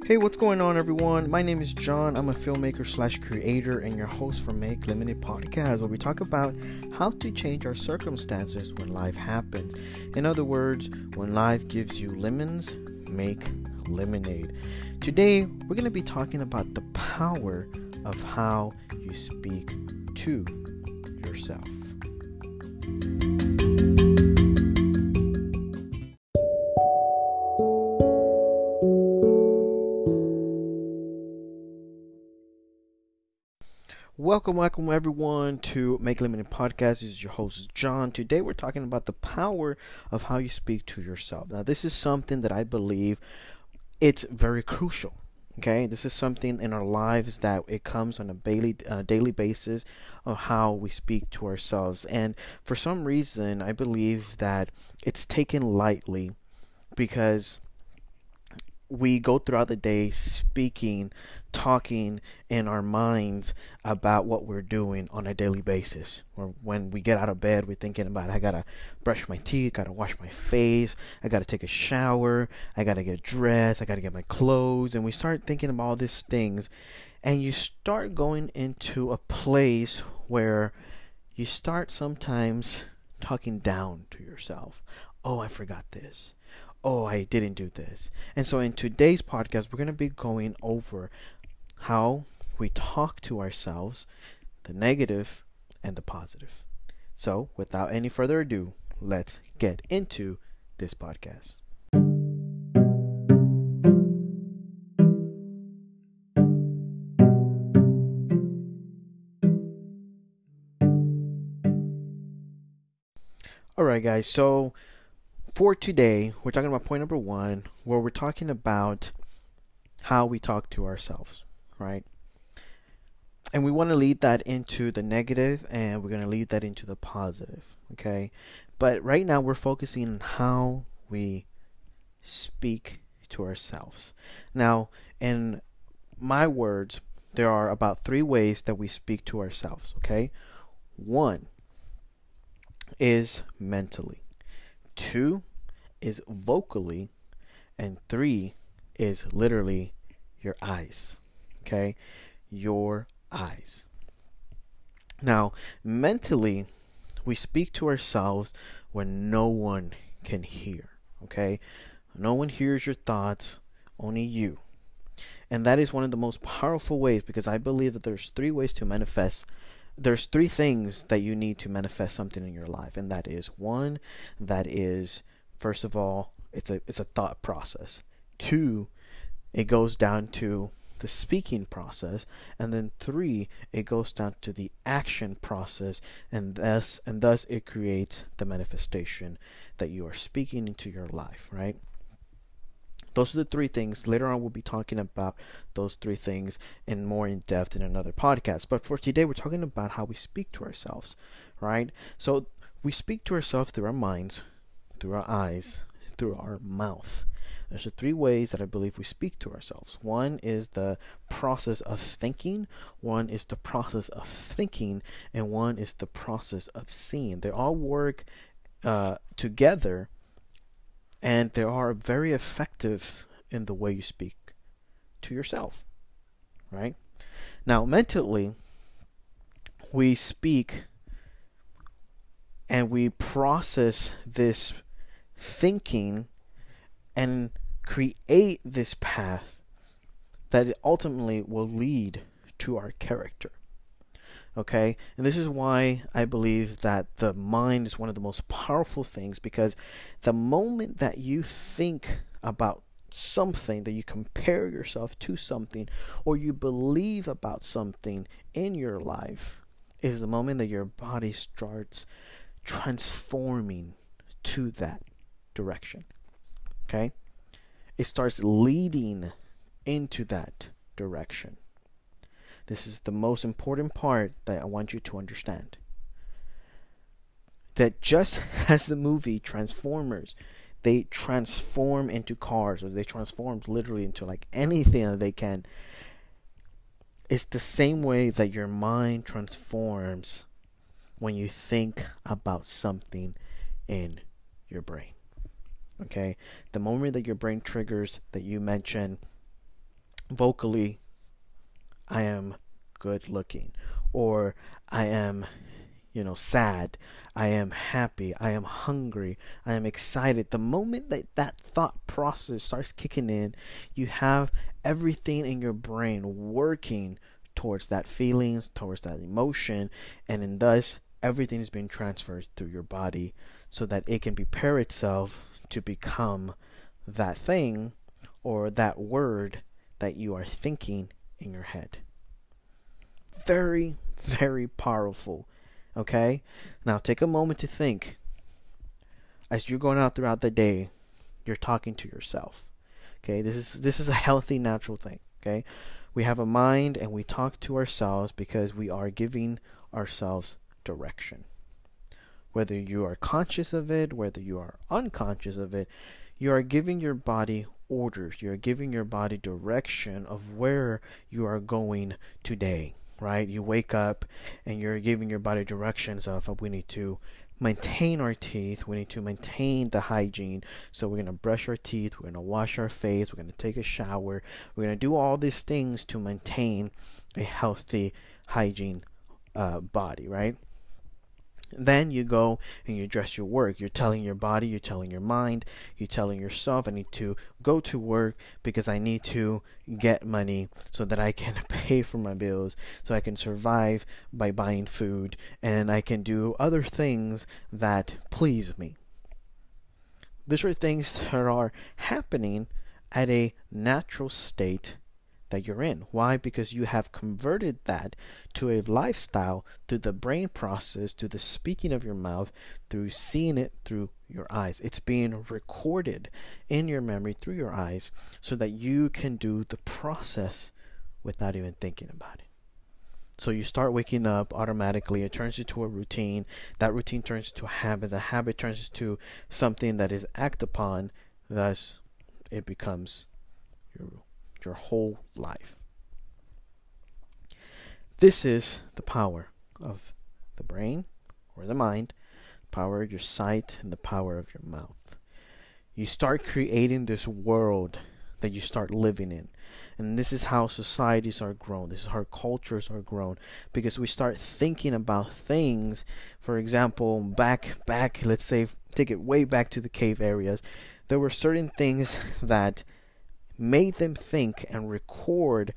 Hey, what's going on, everyone? My name is John. I'm a filmmaker slash creator and your host for Make Limited Podcast, where we talk about how to change our circumstances when life happens. In other words, when life gives you lemons, make lemonade. Today, we're going to be talking about the power of how you speak to yourself. Welcome everyone to Make Limited Podcast. This is your host John. Today we're talking about the power of how you speak to yourself. Now, this is something that I believe it's very crucial. Okay, this is something in our lives that it comes on a daily basis of how we speak to ourselves. And for some reason, I believe that it's taken lightly because we go throughout the day talking in our minds about what we're doing on a daily basis. Or when we get out of bed, we're thinking about, I gotta brush my teeth, gotta wash my face, I gotta take a shower, I gotta get dressed, I gotta get my clothes. And we start thinking about all these things, and you start going into a place where you start sometimes talking down to yourself. Oh, I forgot this. Oh, I didn't do this. And so in today's podcast, we're going to be going over how we talk to ourselves, the negative and the positive. So without any further ado, let's get into this podcast. All right, guys. So for today, we're talking about point number one, where we're talking about how we talk to ourselves, right? And we want to lead that into the negative, and we're going to lead that into the positive, okay? But right now, we're focusing on how we speak to ourselves. Now, in my words, there are about 3 ways that we speak to ourselves, okay? 1 is mentally. 2 is vocally, and 3 is literally your eyes. Okay, your eyes. Now, mentally, we speak to ourselves when no one can hear. Okay, no one hears your thoughts, only you. And that is one of the most powerful ways, because I believe that there's 3 ways to manifest. There's 3 things that you need to manifest something in your life, and that is 1, that is, first of all, it's a thought process. 2, it goes down to the speaking process, and then 3, it goes down to the action process, and thus it creates the manifestation that you are speaking into your life, right? Those are the 3 things. Later on, we'll be talking about those 3 things in more in depth in another podcast. But for today, we're talking about how we speak to ourselves, right? So we speak to ourselves through our minds, through our eyes, through our mouth. There's the 3 ways that I believe we speak to ourselves. 1 is the process of thinking, 1 is the process of thinking, and 1 is the process of seeing. They all work together, and they are very effective in the way you speak to yourself, right? Now, mentally, we speak and we process this thinking and create this path that ultimately will lead to our character. Okay, and this is why I believe that the mind is one of the most powerful things, because the moment that you think about something, that you compare yourself to something, or you believe about something in your life, is the moment that your body starts transforming to that direction. Okay, it starts leading into that direction. This is the most important part that I want you to understand. That just as the movie Transformers, they transform into cars, or they transform literally into like anything that they can. It's the same way that your mind transforms when you think about something in your brain. Okay? The moment that your brain triggers that you mentioned vocally, I am good looking, or I am, sad, I am happy, I am hungry, I am excited. The moment that that thought process starts kicking in, you have everything in your brain working towards that feelings, towards that emotion, and in thus everything is being transferred through your body so that it can prepare itself to become that thing or that word that you are thinking in your head. Very, very powerful. Okay? Now take a moment to think. As you're going out throughout the day, you're talking to yourself. Okay? This is a healthy, natural thing. Okay? We have a mind and we talk to ourselves because we are giving ourselves direction. Whether you are conscious of it, whether you are unconscious of it, you are giving your body orders. You are giving your body direction of where you are going today, right? You wake up and you're giving your body directions of we need to maintain our teeth. We need to maintain the hygiene. So we're going to brush our teeth. We're going to wash our face. We're going to take a shower. We're going to do all these things to maintain a healthy hygiene body, right? Then you go and you address your work. You're telling your body, you're telling your mind, you're telling yourself, I need to go to work because I need to get money so that I can pay for my bills, so I can survive by buying food, and I can do other things that please me. These are things that are happening at a natural state that you're in. Why? Because you have converted that to a lifestyle through the brain process, through the speaking of your mouth, through seeing it through your eyes. It's being recorded in your memory through your eyes so that you can do the process without even thinking about it. So you start waking up automatically. It turns into a routine. That routine turns into a habit. The habit turns into something that is acted upon. Thus, it becomes your whole life. This is the power of the brain or the mind, the power of your sight, and the power of your mouth. You start creating this world that you start living in. And this is how societies are grown. This is how cultures are grown. Because we start thinking about things, for example, back, let's say, take it way back to the cave areas. There were certain things that made them think and record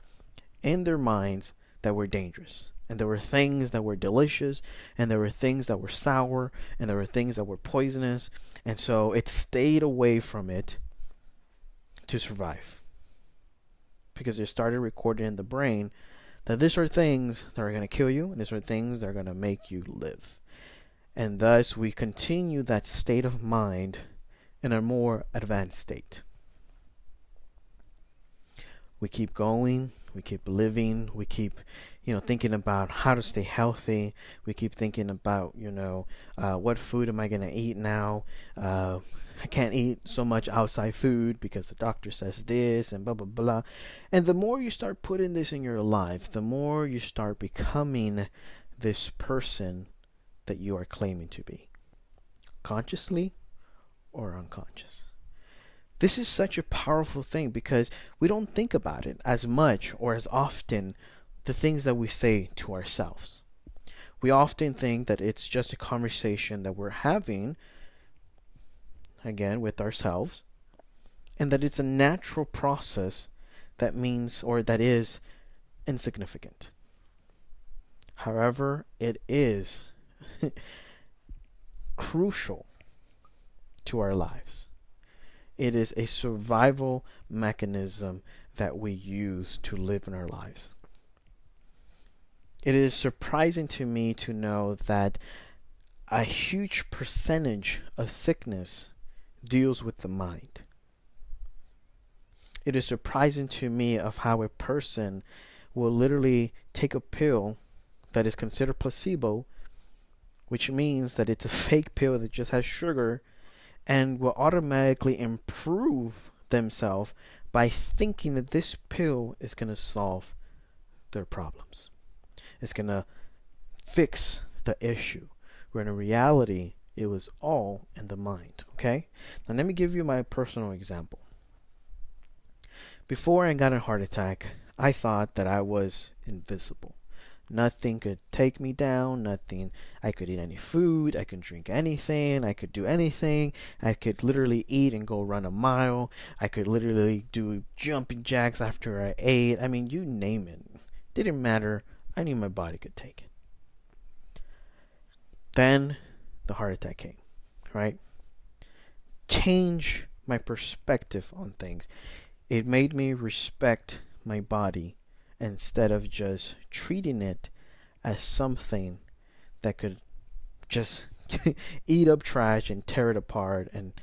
in their minds that were dangerous. And there were things that were delicious, and there were things that were sour, and there were things that were poisonous. And so it stayed away from it to survive. Because it started recording in the brain that these are things that are going to kill you, and these are things that are going to make you live. And thus we continue that state of mind in a more advanced state. We keep going, we keep living, we keep, thinking about how to stay healthy. We keep thinking about, what food am I going to eat now? I can't eat so much outside food because the doctor says this and blah, blah, blah. And the more you start putting this in your life, the more you start becoming this person that you are claiming to be, consciously or unconscious. This is such a powerful thing because we don't think about it as much or as often, the things that we say to ourselves. We often think that it's just a conversation that we're having, again, with ourselves, and that it's a natural process that means or that is insignificant. However, it is crucial to our lives. It is a survival mechanism that we use to live in our lives. It is surprising to me to know that a huge percentage of sickness deals with the mind. It is surprising to me of how a person will literally take a pill that is considered placebo, which means that it's a fake pill that just has sugar, and will automatically improve themselves by thinking that this pill is going to solve their problems. It's going to fix the issue, when in reality, it was all in the mind. Okay? Now let me give you my personal example. Before I got a heart attack, I thought that I was invisible. Nothing could take me down, nothing. I could eat any food, I could drink anything, I could do anything. I could literally eat and go run a mile. I could literally do jumping jacks after I ate. I mean, you name it. Didn't matter. I knew my body could take it. Then the heart attack came, right? Change my perspective on things. It made me respect my body instead of just treating it as something that could just eat up trash and tear it apart and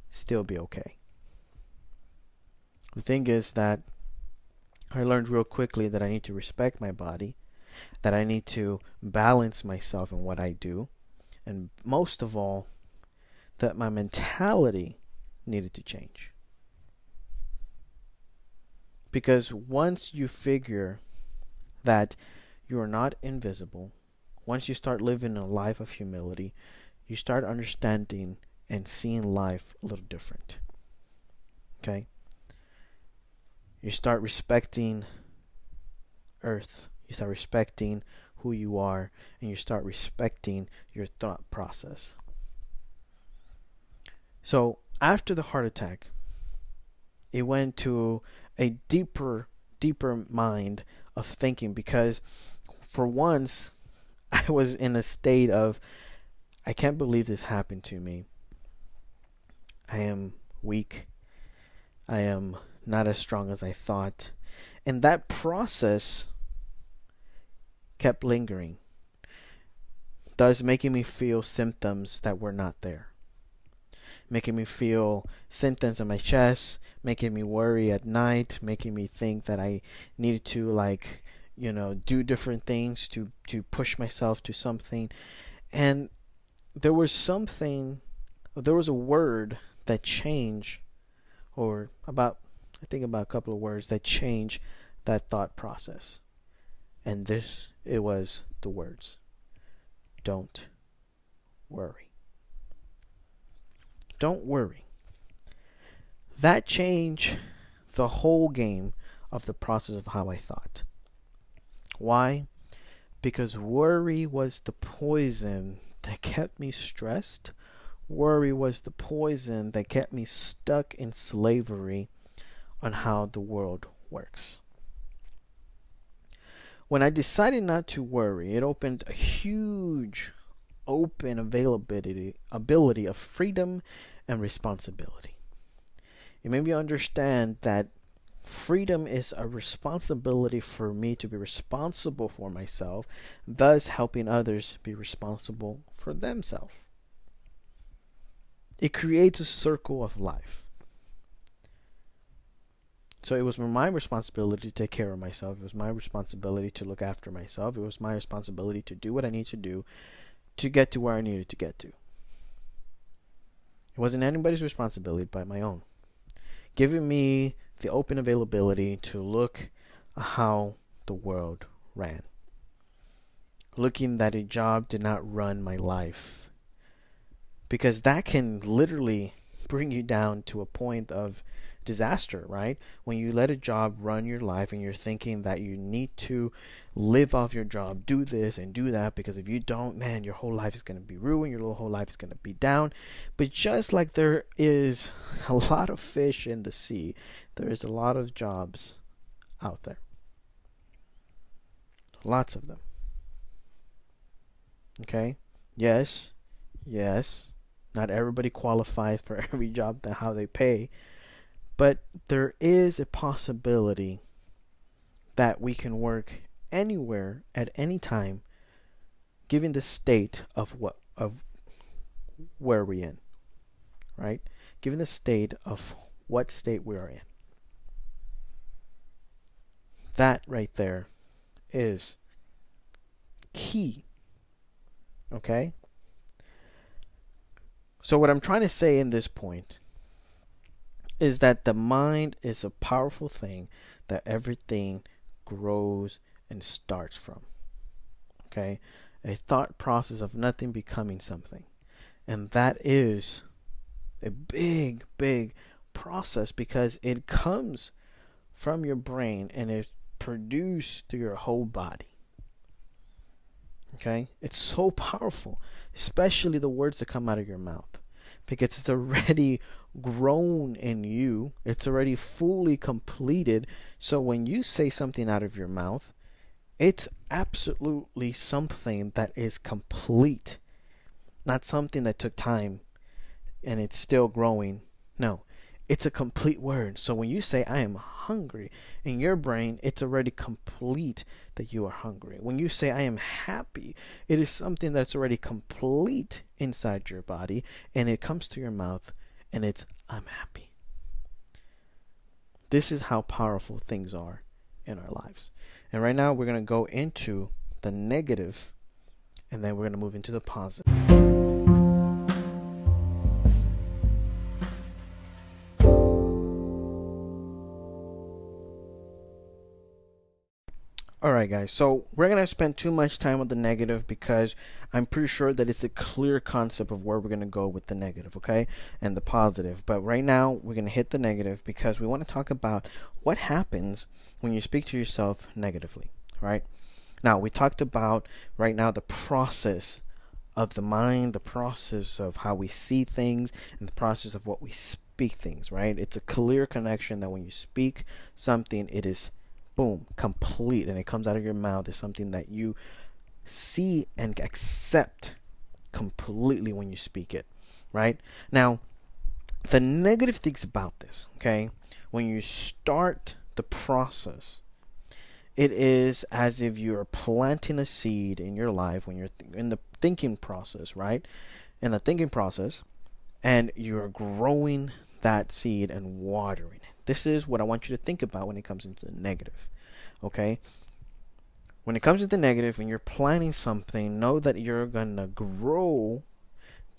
still be okay. The thing is that I learned real quickly that I need to respect my body, that I need to balance myself in what I do, and most of all, that my mentality needed to change. Because once you figure that you are not invisible, once you start living a life of humility, you start understanding and seeing life a little different. Okay? You start respecting earth. You start respecting who you are, and you start respecting your thought process. So after the heart attack, it went to a deeper mind of thinking, because for once I was in a state of, I can't believe this happened to me. I am weak. I am not as strong as I thought. And that process kept lingering, thus making me feel symptoms that were not there. Making me feel symptoms on my chest, making me worry at night, making me think that I needed to do different things to push myself to something. And there was a word that changed, I think about a couple of words that changed that thought process. And it was the words, don't worry. Don't worry. That changed the whole game of the process of how I thought. Why? Because worry was the poison that kept me stressed. Worry was the poison that kept me stuck in slavery on how the world works. When I decided not to worry, it opened a huge open ability of freedom and responsibility. It made me understand that freedom is a responsibility for me to be responsible for myself, thus helping others be responsible for themselves. It creates a circle of life. So it was my responsibility to take care of myself. It was my responsibility to look after myself. It was my responsibility to do what I need to do to get to where I needed to get to. It wasn't anybody's responsibility but my own. Giving me the open availability to look at how the world ran. Looking that a job did not run my life. Because that can literally bring you down to a point of disaster, right? When you let a job run your life and you're thinking that you need to live off your job, do this and do that, because if you don't, man, your whole life is going to be ruined, your whole life is going to be down. But just like there is a lot of fish in the sea, there is a lot of jobs out there. Lots of them. Okay? Yes. Not everybody qualifies for every job that how they pay. But there is a possibility that we can work anywhere at any time, given the state of where we're in, right? Given the state of what state we are in. That right there is key. Okay? So what I'm trying to say in this point is that the mind is a powerful thing that everything grows and starts from. Okay? A thought process of nothing becoming something. And that is a big process, because it comes from your brain and it's produced through your whole body. Okay? It's so powerful, especially the words that come out of your mouth, because it's already grown in you. It's already fully completed. So when you say something out of your mouth, it's absolutely something that is complete, not something that took time and it's still growing. No, it's a complete word. So when you say I am hungry, in your brain it's already complete that you are hungry. When you say I am happy, it is something that's already complete inside your body, and it comes to your mouth and it's I'm happy. This is how powerful things are in our lives. And right now we're going to go into the negative, and then we're going to move into the positive. Alright guys, so we're going to spend too much time on the negative because I'm pretty sure that it's a clear concept of where we're going to go with the negative, okay, and the positive. But right now we're going to hit the negative because we want to talk about what happens when you speak to yourself negatively, right? Now, we talked about right now the process of the mind, the process of how we see things, and the process of what we speak things, right? It's a clear connection that when you speak something, it is boom, complete, and it comes out of your mouth is something that you see and accept completely when you speak it, right? Now, the negative things about this, okay, when you start the process, it is as if you're planting a seed in your life when you're in the thinking process, right? In the thinking process, and you're growing that seed and watering it. This is what I want you to think about when it comes into the negative, okay? When it comes to the negative, when you're planting something, know that you're going to grow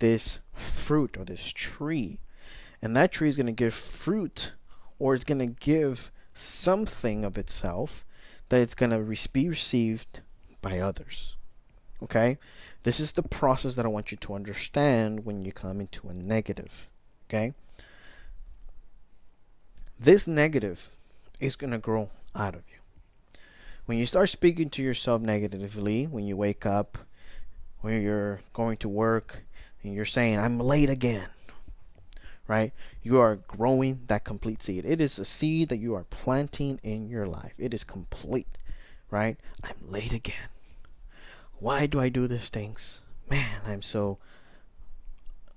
this fruit or this tree. And that tree is going to give fruit, or it's going to give something of itself that it's going to be received by others, okay? This is the process that I want you to understand when you come into a negative, okay? This negative is going to grow out of you. When you start speaking to yourself negatively, when you wake up, when you're going to work, and you're saying, I'm late again, right? You are growing that complete seed. It is a seed that you are planting in your life. It is complete, right? I'm late again. Why do I do these things? Man, I'm so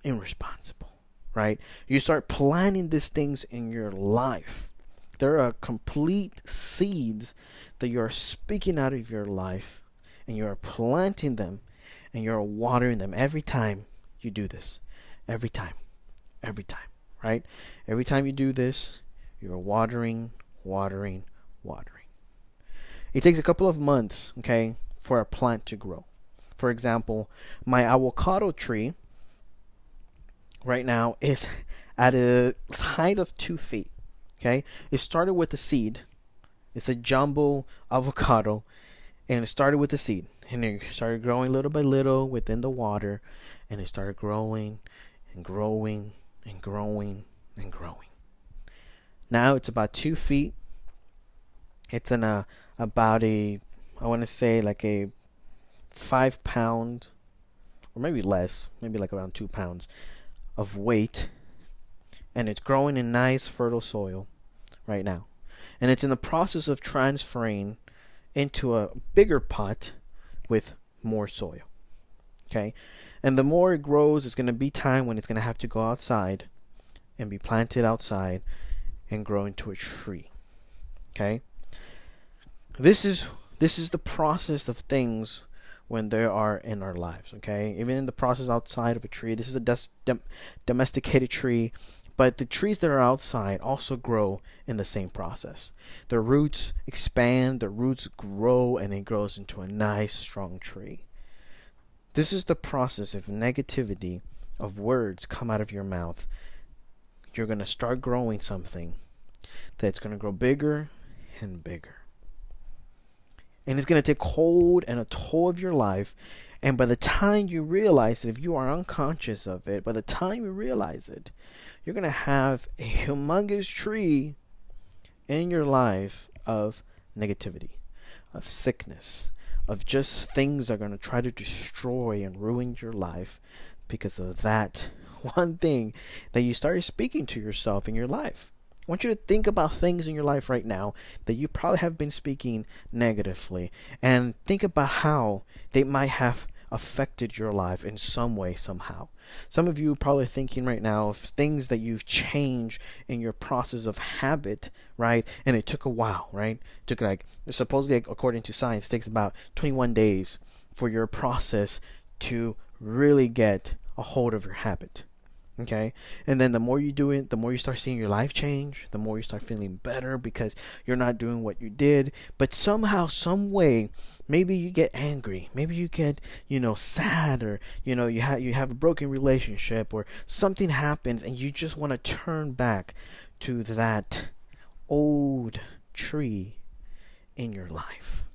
irresponsible. Right? You start planting these things in your life. There are complete seeds that you are speaking out of your life, and you are planting them, and you're watering them every time you do this. Every time, right? Every time you do this, you're watering. It takes a couple of months, okay, for a plant to grow. For example, my avocado tree right now is at a height of 2 feet. Okay, it started with a seed. It's a jumbo avocado, and it started with a seed, and it started growing little by little within the water, and it started growing and growing and growing and growing. Now it's about 2 feet. It's in about I want to say like a 5 pound, or maybe less, maybe like around 2 pounds of weight, and it's growing in nice fertile soil right now, and it's in the process of transferring into a bigger pot with more soil, okay? And the more it grows, it's going to be time when it's going to have to go outside and be planted outside and grow into a tree, okay? This is the process of things when they are in our lives, okay? Even in the process outside of a tree, this is a domesticated tree, but the trees that are outside also grow in the same process. The roots expand, the roots grow, and it grows into a nice, strong tree. This is the process of negativity, of words come out of your mouth. You're going to start growing something that's going to grow bigger and bigger. And it's going to take hold and a toll of your life. And by the time you realize it, if you are unconscious of it, by the time you realize it, you're going to have a humongous tree in your life of negativity, of sickness, of just things that are going to try to destroy and ruin your life because of that one thing that you started speaking to yourself in your life. I want you to think about things in your life right now that you probably have been speaking negatively, and think about how they might have affected your life in some way, somehow. Some of you are probably thinking right now of things that you've changed in your process of habit, right? And it took a while, right? It took like, supposedly, according to science, it takes about 21 days for your process to really get a hold of your habit. Okay, and then the more you do it, the more you start seeing your life change, the more you start feeling better because you're not doing what you did. But somehow, some way, maybe you get angry, maybe you get, sad, or you have a broken relationship, or something happens and you just want to turn back to that old tree in your life.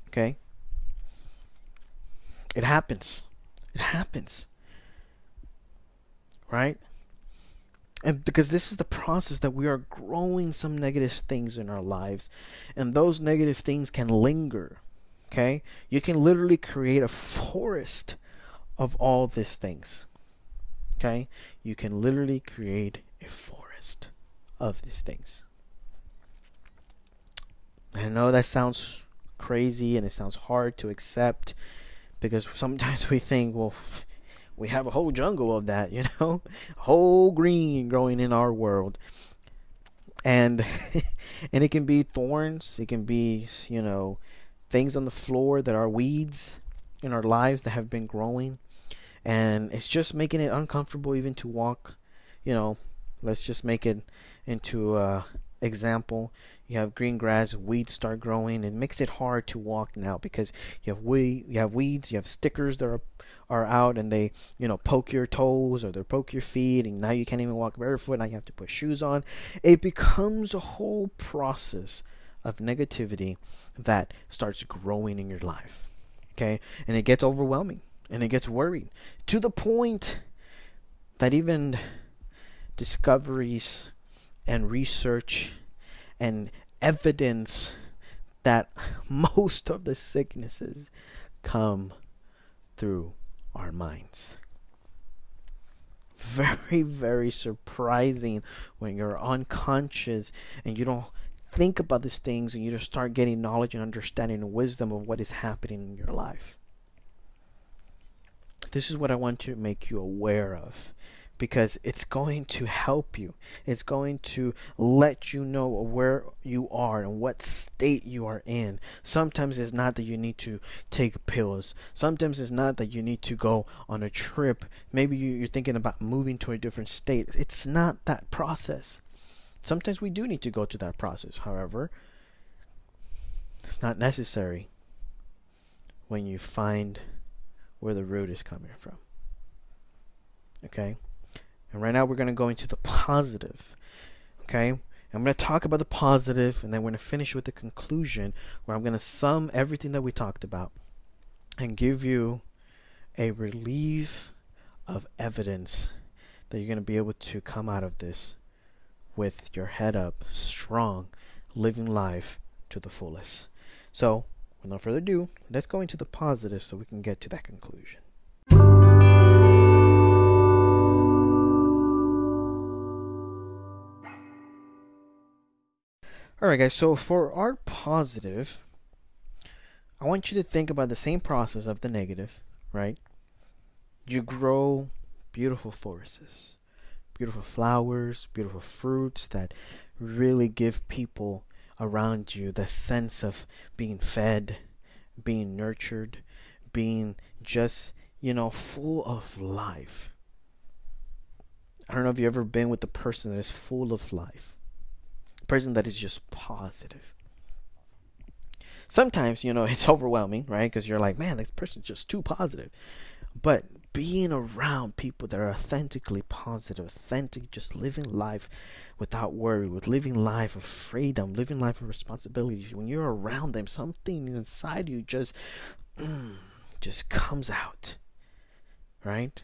Okay, it happens. It happens. Right? And because this is the process that we are growing some negative things in our lives, and those negative things can linger. Okay? You can literally create a forest of all these things. Okay? You can literally create a forest of these things. I know that sounds crazy and it sounds hard to accept, because sometimes we think, well, we have a whole jungle of that, whole green growing in our world. And and it can be thorns, it can be, things on the floor that are weeds in our lives that have been growing, and it's just making it uncomfortable even to walk. Let's just make it into example. You have green grass, weeds start growing. It makes it hard to walk now because you have weeds, you have stickers that are out, and they poke your toes or they poke your feet, and now you can't even walk barefoot. Now you have to put shoes on. It becomes a whole process of negativity that starts growing in your life. Okay, and it gets overwhelming and it gets worried to the point that even discoveries and research and evidence that most of the sicknesses come through our minds. Very, very surprising when you're unconscious and you don't think about these things, and you just start getting knowledge and understanding and wisdom of what is happening in your life. This is what I want to make you aware of, because it's going to help you. It's going to let you know where you are and what state you are in. Sometimes it's not that you need to take pills. Sometimes it's not that you need to go on a trip. Maybe you're thinking about moving to a different state. It's not that process. Sometimes we do need to go to that process. However, it's not necessary when you find where the root is coming from. Okay? And right now we're going to go into the positive. Okay? I'm going to talk about the positive, and then we're going to finish with the conclusion, where I'm going to sum everything that we talked about and give you a relief of evidence that you're going to be able to come out of this with your head up, strong, living life to the fullest. So, without further ado, let's go into the positive so we can get to that conclusion. Alright guys, so for our positive, I want you to think about the same process of the negative, right? You grow beautiful forests, beautiful flowers, beautiful fruits that really give people around you the sense of being fed, being nurtured, being just, full of life. I don't know if you've ever been with a person that is full of life. Person that is just positive. Sometimes, it's overwhelming, right? Because you're like, man, this person's just too positive. But being around people that are authentically positive, authentic, just living life without worry, with living life of freedom, living life of responsibility, when you're around them, something inside you just comes out, right?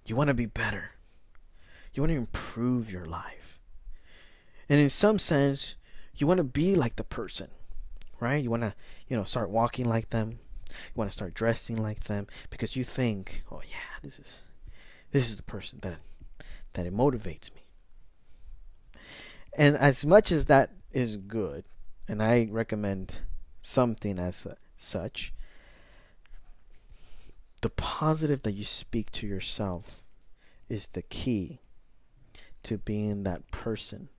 You want to be better. You want to improve your life. And in some sense, you want to be like the person, right? You want to, start walking like them. You want to start dressing like them because you think, oh yeah, this is the person that it motivates me. And as much as that is good, and I recommend something as such, the positive that you speak to yourself is the key to being that person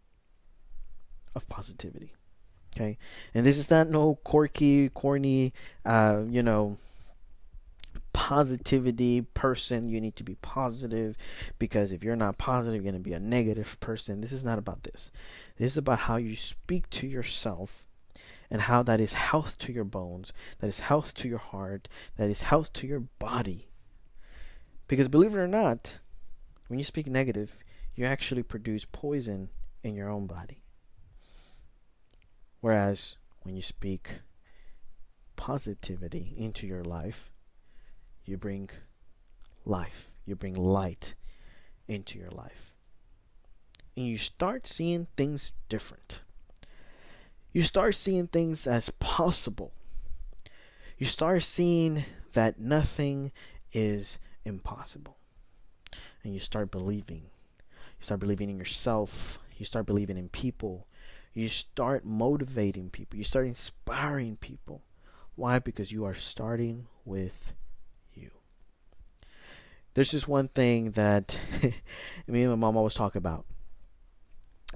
of positivity. Okay? And this is not no quirky, corny, positivity person. You need to be positive because if you're not positive, you're going to be a negative person. This is not about this. This is about how you speak to yourself and how that is health to your bones, that is health to your heart, that is health to your body. Because believe it or not, when you speak negative, you actually produce poison in your own body. Whereas when you speak positivity into your life, you bring life, you bring light into your life. And you start seeing things different. You start seeing things as possible. You start seeing that nothing is impossible. And you start believing. You start believing in yourself. You start believing in people. You start motivating people. You start inspiring people. Why? Because you are starting with you. There's just one thing that me and my mom always talk about,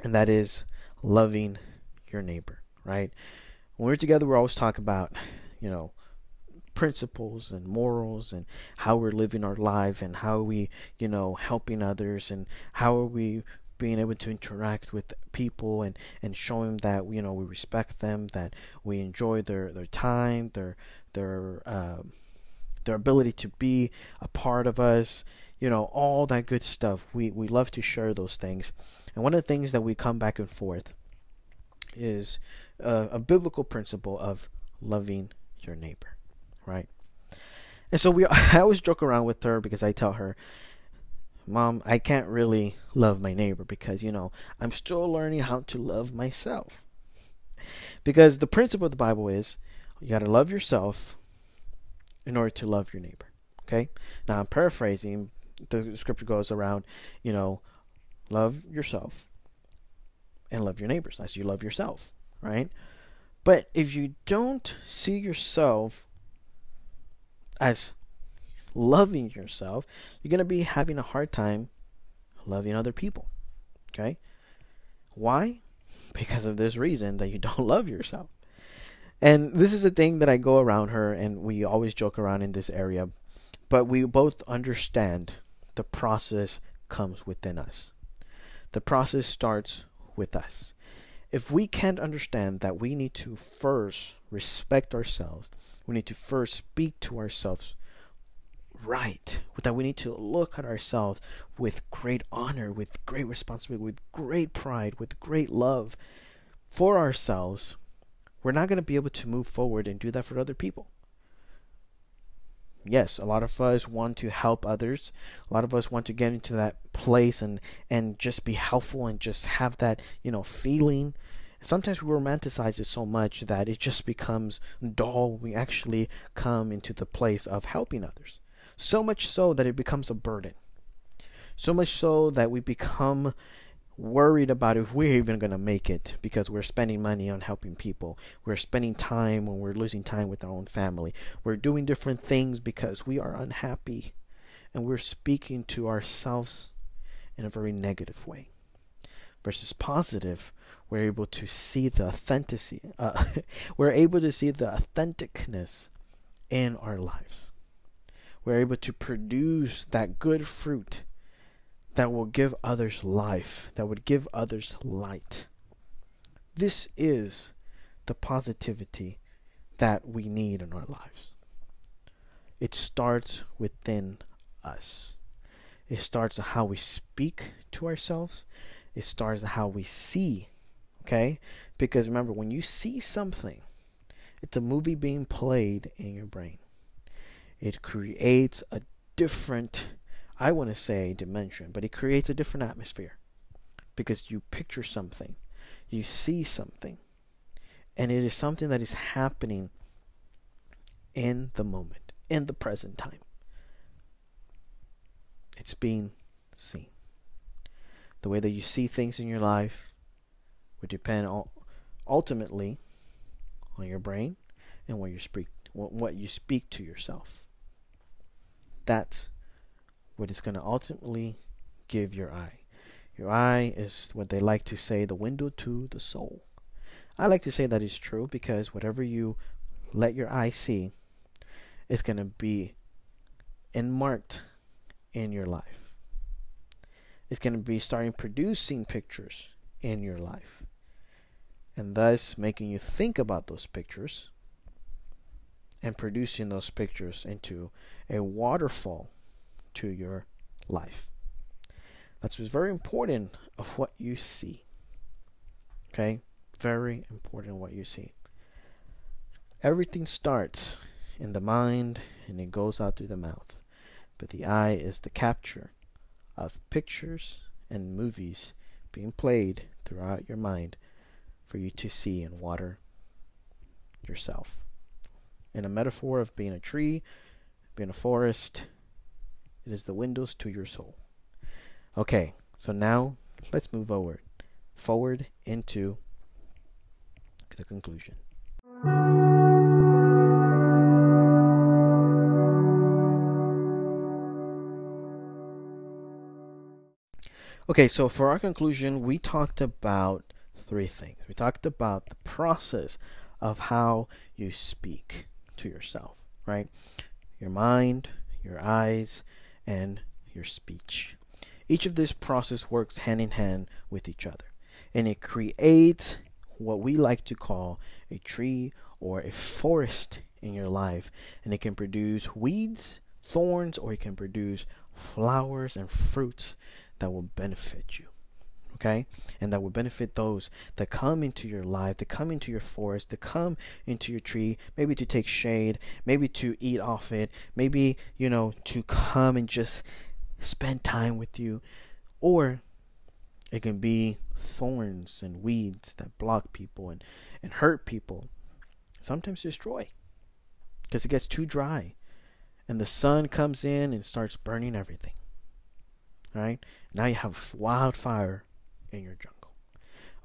and that is loving your neighbor, right? When we're together, we're always talking about, principles and morals and how we're living our life and how we, helping others and how are we being able to interact with people and showing that, we respect them, that we enjoy their time, their ability to be a part of us, all that good stuff. We love to share those things. And one of the things that we come back and forth is a biblical principle of loving your neighbor, right? And so I always joke around with her because I tell her, Mom, I can't really love my neighbor because, I'm still learning how to love myself. Because the principle of the Bible is you got to love yourself in order to love your neighbor. Okay? Now I'm paraphrasing. The scripture goes around, love yourself and love your neighbors as you love yourself, right? But if you don't see yourself as loving yourself, you're going to be having a hard time loving other people. Okay? Why? Because of this reason that you don't love yourself. And this is a thing that I go around her and we always joke around in this area, but we both understand the process comes within us. The process starts with us. If we can't understand that we need to first respect ourselves, we need to first speak to ourselves right, that we need to look at ourselves with great honor, with great responsibility, with great pride, with great love for ourselves, we're not going to be able to move forward and do that for other people. Yes, a lot of us want to help others. A lot of us want to get into that place and just be helpful and just have that, feeling. Sometimes we romanticize it so much that it just becomes dull when we actually come into the place of helping others. So much so that it becomes a burden. So much so that we become worried about if we're even going to make it because we're spending money on helping people. We're spending time when we're losing time with our own family. We're doing different things because we are unhappy and we're speaking to ourselves in a very negative way. Versus positive, we're able to see the authenticity. We're able to see the authenticness in our lives. We're able to produce that good fruit that will give others life, that would give others light. This is the positivity that we need in our lives. It starts within us. It starts at how we speak to ourselves. It starts at how we see, okay? Because remember, when you see something, it's a movie being played in your brain. It creates a different, I want to say dimension, but it creates a different atmosphere because you picture something. you see something, and it is something that is happening in the moment, in the present time. It's being seen. The way that you see things in your life would depend ultimately on your brain and what you speak to yourself. That's what is going to ultimately give your eye. Your eye is what they like to say, the window to the soul. I like to say that is true because whatever you let your eye see is going to be marked in your life. It's going to be starting producing pictures in your life, and thus making you think about those pictures and producing those pictures into a waterfall to your life. That's what's very important of what you see. Okay? Very important what you see. Everything starts in the mind and it goes out through the mouth. But the eye is the capture of pictures and movies being played throughout your mind for you to see and water yourself. In a metaphor of being a tree, being a forest, it is the windows to your soul. Okay, so now let's move forward into the conclusion. Okay, so for our conclusion, we talked about 3 things. We talked about the process of how you speak to yourself, right? Your mind, your eyes, and your speech. Each of this process works hand in hand with each other, and it creates what we like to call a tree or a forest in your life, and it can produce weeds, thorns, or it can produce flowers and fruits that will benefit you. Okay? And that will benefit those that come into your life, that come into your forest, that come into your tree, maybe to take shade, maybe to eat off it, maybe, to come and just spend time with you. Or it can be thorns and weeds that block people and hurt people. Sometimes destroy. Because it gets too dry. And the sun comes in and starts burning everything. Right? Now you have wildfire in your jungle.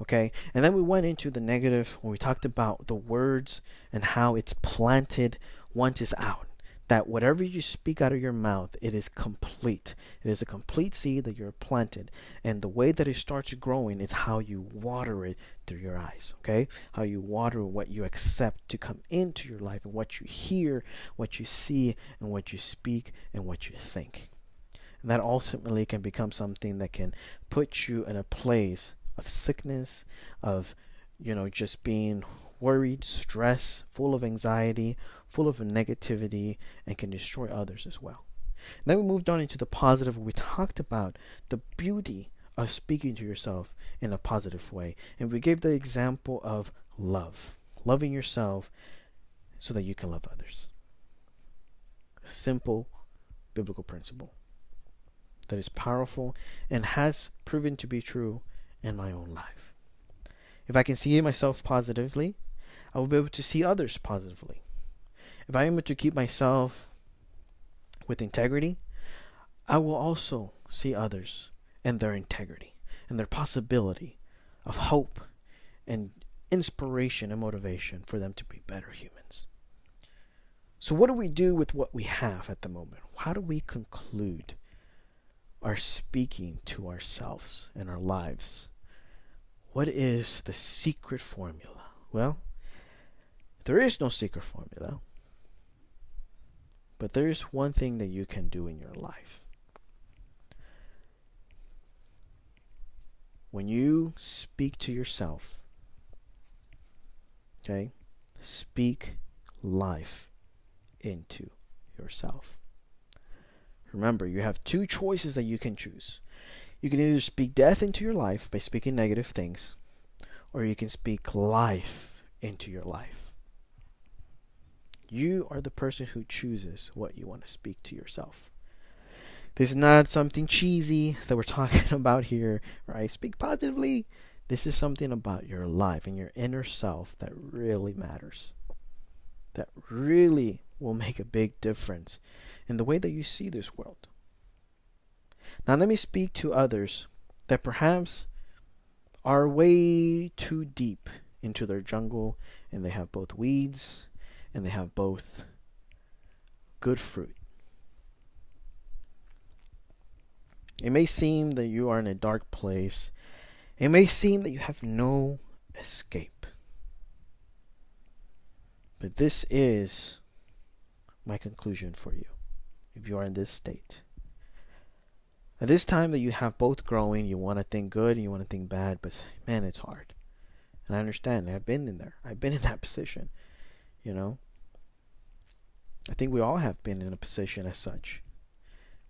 Okay? And then we went into the negative when we talked about the words and how it's planted once it's out. That whatever you speak out of your mouth, it is complete. It is a complete seed that you're planted. And the way that it starts growing is how you water it through your eyes. Okay? How you water what you accept to come into your life, and what you hear, what you see, and what you speak, and what you think. And that ultimately can become something that can put you in a place of sickness, of, just being worried, stressed, full of anxiety, full of negativity, and can destroy others as well. And then we moved on into the positive. We talked about the beauty of speaking to yourself in a positive way. And we gave the example of love. Loving yourself so that you can love others. A simple biblical principle that is powerful and has proven to be true in my own life. If I can see myself positively, I will be able to see others positively. If I am able to keep myself with integrity, I will also see others and their integrity and their possibility of hope and inspiration and motivation for them to be better humans. So what do we do with what we have at the moment? How do we conclude our speaking to ourselves and our lives? What is the secret formula? Well, there is no secret formula. But there is one thing that you can do in your life. When you speak to yourself, okay, speak life into yourself. Remember, you have 2 choices that you can choose. You can either speak death into your life by speaking negative things, or you can speak life into your life. You are the person who chooses what you want to speak to yourself. This is not something cheesy that we're talking about here, right? Speak positively. This is something about your life and your inner self that really matters. That really will make a big difference in the way that you see this world. Now, let me speak to others that perhaps are way too deep into their jungle and they have both weeds and they have both good fruit. It may seem that you are in a dark place. It may seem that you have no escape. But this is my conclusion for you if you are in this state. At this time that you have both growing, you want to think good and you want to think bad, but man, it's hard. And I understand. I've been in there. I've been in that position. You know? I think we all have been in a position as such.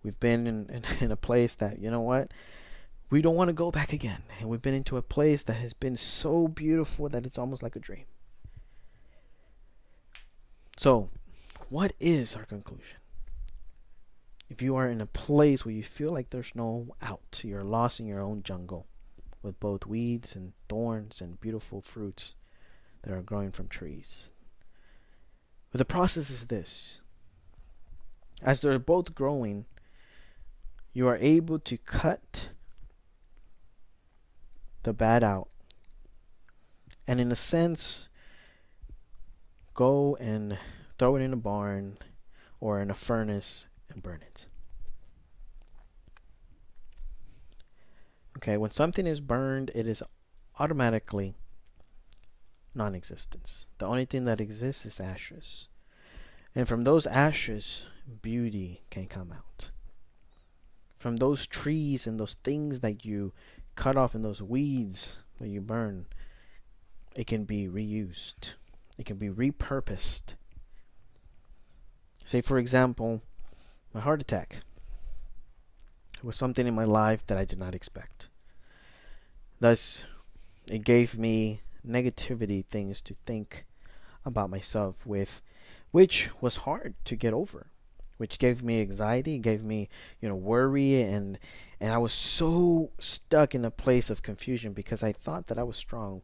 We've been in a place that, you know what? We don't want to go back again. And we've been into a place that has been so beautiful that it's almost like a dream. So, what is our conclusion? If you are in a place where you feel like there's no out, you're lost in your own jungle with both weeds and thorns and beautiful fruits that are growing from trees. But the process is this. As they're both growing, you are able to cut the bad out. And in a sense, go and throw it in a barn or in a furnace and burn it. Okay, when something is burned, it is automatically non-existence. The only thing that exists is ashes. And from those ashes, beauty can come out. From those trees and those things that you cut off and those weeds that you burn, it can be reused. It can be repurposed. Say, for example, my heart attack. It was something in my life that I did not expect. Thus, it gave me negativity things to think about myself with, which was hard to get over, which gave me anxiety, gave me, worry, and I was so stuck in a place of confusion because I thought that I was strong,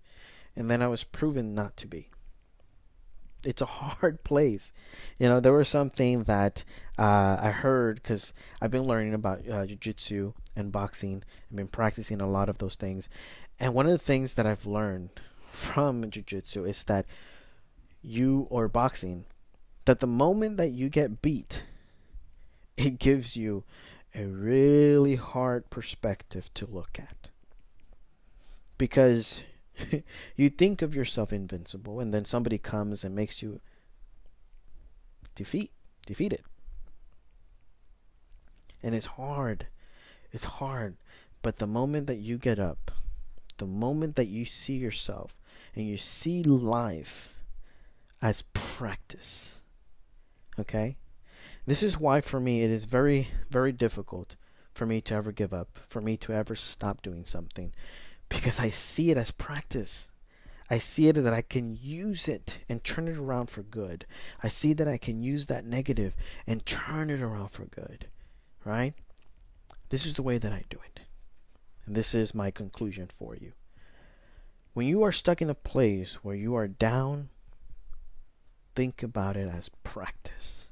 and then I was proven not to be. It's a hard place. There was something that I heard because I've been learning about jiu-jitsu and boxing. I've been practicing a lot of those things. And one of the things that I've learned from jiu-jitsu is that that the moment that you get beat, it gives you a really hard perspective to look at. Because you think of yourself invincible, and then somebody comes and makes you defeated. And it's hard. It's hard. But the moment that you get up, the moment that you see yourself and you see life as practice, okay? This is why for me it is very, very difficult for me to ever give up, for me to ever stop doing something. Because I see it as practice. I see it that I can use it and turn it around for good. I see that I can use that negative and turn it around for good. Right? This is the way that I do it. And this is my conclusion for you. When you are stuck in a place where you are down, think about it as practice.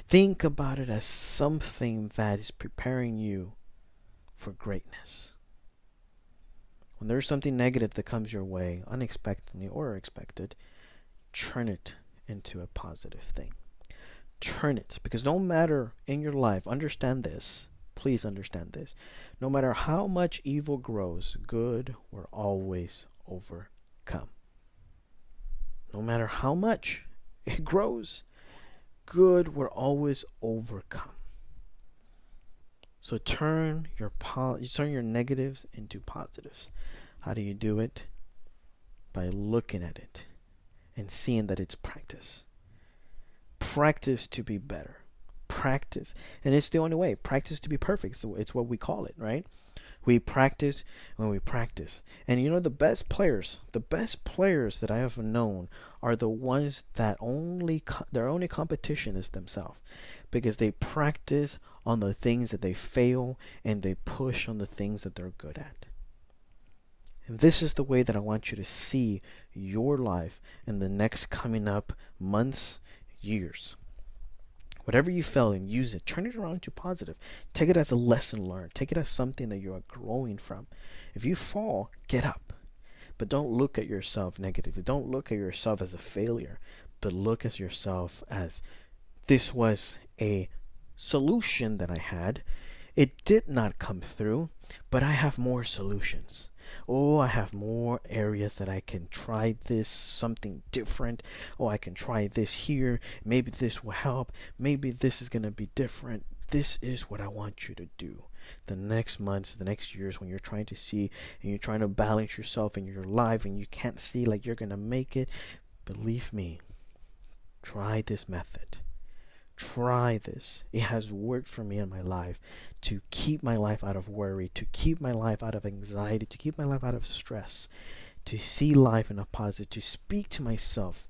Think about it as something that is preparing you for greatness. When there's something negative that comes your way, unexpectedly or expected, turn it into a positive thing. Turn it. Because no matter in your life, understand this. Please understand this. No matter how much evil grows, good will always overcome. No matter how much it grows, good will always overcome. So turn your negatives into positives. How do you do it? By looking at it and seeing that it's practice. Practice to be better. Practice. And it's the only way. Practice to be perfect. So it's what we call it, right? We practice when we practice. And the best players that I have known are the ones that their only competition is themselves. Because they practice on the things that they fail and they push on the things that they're good at. And this is the way that I want you to see your life in the next coming up months, years. Whatever you felt and use it, turn it around to positive. Take it as a lesson learned. Take it as something that you are growing from. If you fall, get up. But don't look at yourself negatively. Don't look at yourself as a failure, but look at yourself as this was a solution that I had. It did not come through, but I have more solutions. Oh, I have more areas that I can try this, something different. Oh, I can try this here. Maybe this will help. Maybe this is going to be different. This is what I want you to do. The next months, the next years, when you're trying to see and you're trying to balance yourself in your life and you can't see like you're going to make it, believe me, try this method. Try this. It has worked for me in my life to keep my life out of worry, to keep my life out of anxiety, to keep my life out of stress, to see life in a positive, to speak to myself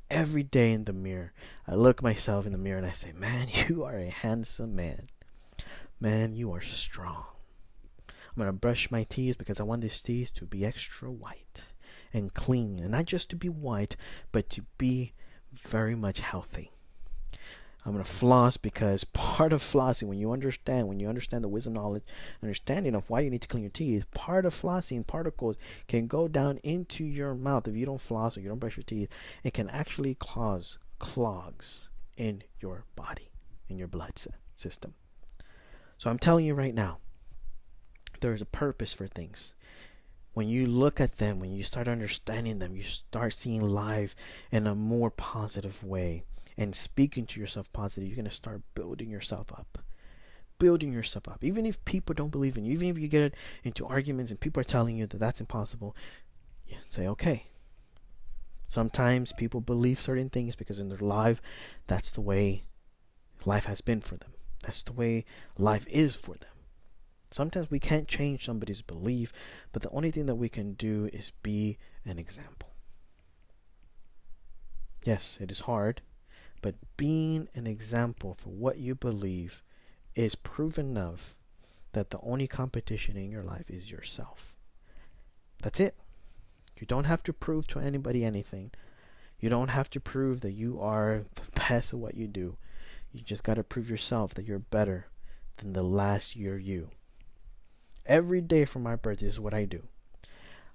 every day in the mirror. I look myself in the mirror and I say, man, you are a handsome man. Man, you are strong. I'm going to brush my teeth because I want these teeth to be extra white and clean. And not just to be white, but to be very much healthy. I'm going to floss because part of flossing, when you understand the wisdom, knowledge, understanding of why you need to clean your teeth, part of flossing, particles can go down into your mouth. If you don't floss or you don't brush your teeth, it can actually cause clogs in your body, in your blood system. So I'm telling you right now, there is a purpose for things. When you look at them, when you start understanding them, you start seeing life in a more positive way. And speaking to yourself positive, you're going to start building yourself up. Building yourself up. Even if people don't believe in you, even if you get into arguments and people are telling you that that's impossible, you say, okay. Sometimes people believe certain things because in their life, that's the way life has been for them. That's the way life is for them. Sometimes we can't change somebody's belief, but the only thing that we can do is be an example. Yes, it is hard. But being an example for what you believe is proof enough that the only competition in your life is yourself. That's it. You don't have to prove to anybody anything. You don't have to prove that you are the best at what you do. You just got to prove yourself that you're better than the last year you. Every day for my birthday is what I do.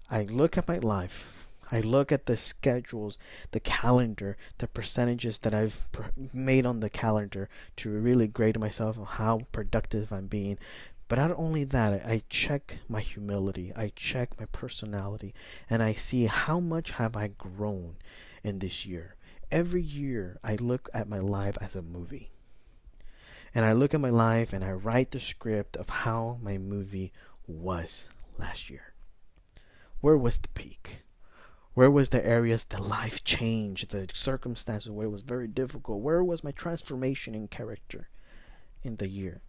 I look at my life. I look at the schedules, the calendar, the percentages that I've made on the calendar to really grade myself on how productive I'm being. But not only that, I check my humility, I check my personality, and I see how much have I grown in this year. Every year, I look at my life as a movie. And I look at my life and I write the script of how my movie was last year. Where was the peak? Where was the areas that life changed, the circumstances where it was very difficult? Where was my transformation in character in the year?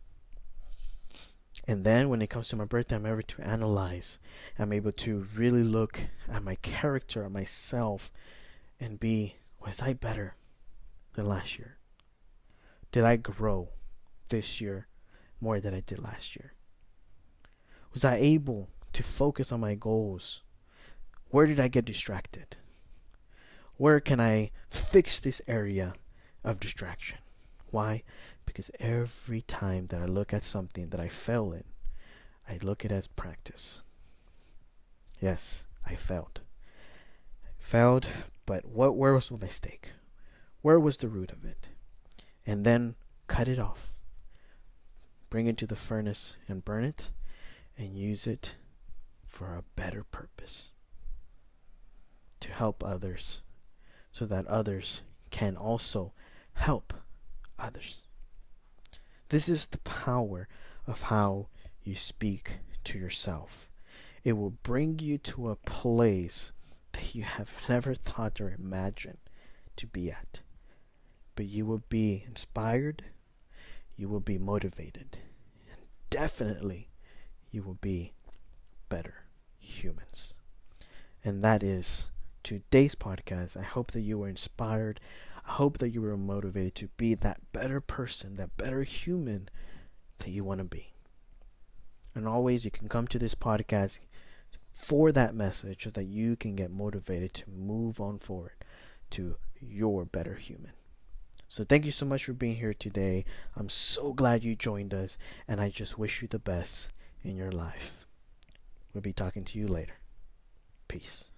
And then when it comes to my birthday, I'm able to analyze. I'm able to really look at my character, at myself, and was I better than last year? Did I grow this year more than I did last year? Was I able to focus on my goals? Where did I get distracted? Where can I fix this area of distraction? Why? Because every time that I look at something that I fail in, I look at it as practice. Yes, I failed. But where was the mistake? Where was the root of it? And then cut it off. Bring it to the furnace and burn it and use it for a better purpose. To help others so that others can also help others. This is the power of how you speak to yourself. It will bring you to a place that you have never thought or imagined to be at. But you will be inspired, you will be motivated, and definitely you will be better humans. And that is today's podcast. I hope that you were inspired. I hope that you were motivated to be that better person, that better human that you want to be. And always, you can come to this podcast, for that message so that you can get motivated to move on forward to your better human. So thank you so much for being here today. I'm so glad you joined us, and I just wish you the best in your life. We'll be talking to you later. Peace.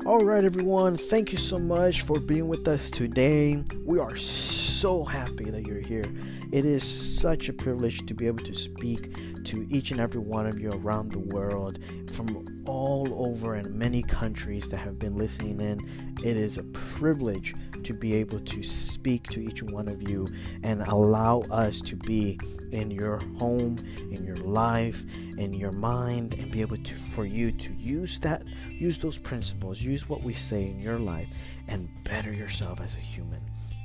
All right, everyone. Thank you so much for being with us today. We are so happy that you're here. It is such a privilege to be able to speak to each and every one of you around the world, from all over and many countries that have been listening in. It is a privilege to be able to speak to each one of you and allow us to be in your home, in your life, in your mind, and be able to, for you to use those principles, use what we say in your life, and better yourself as a human.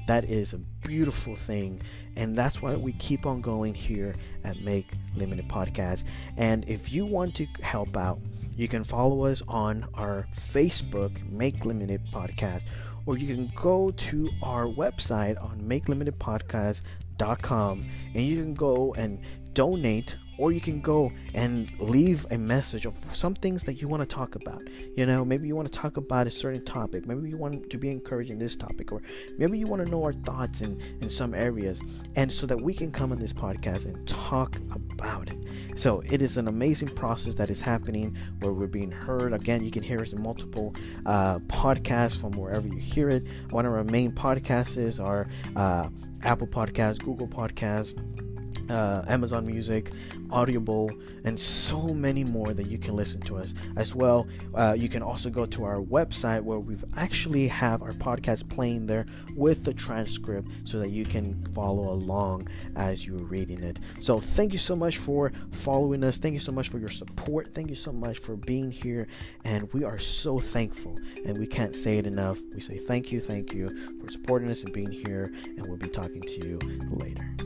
That is a beautiful thing, and that's why we keep on going here at Make Limited Podcast. And if you want to help out, you can follow us on our Facebook, Make Limited Podcast, or you can go to our website on makelimitedpodcast.com, and you can go and donate, or you can go and leave a message of some things that you want to talk about. Maybe you want to talk about a certain topic. Maybe you want to be encouraged in this topic, or maybe you want to know our thoughts in some areas, and so that we can come on this podcast and talk about it. So it is an amazing process that is happening where we're being heard. Again, you can hear us in multiple podcasts from wherever you hear it. One of our main podcasts are Apple Podcasts, Google Podcasts, Amazon Music, Audible, and so many more that you can listen to us as well. You can also go to our website where we've actually have our podcast playing there with the transcript so that you can follow along as you're reading it. So thank you so much for following us. Thank you so much for your support. Thank you so much for being here, and we are so thankful, and we can't say it enough. We say thank you for supporting us and being here, and we'll be talking to you later.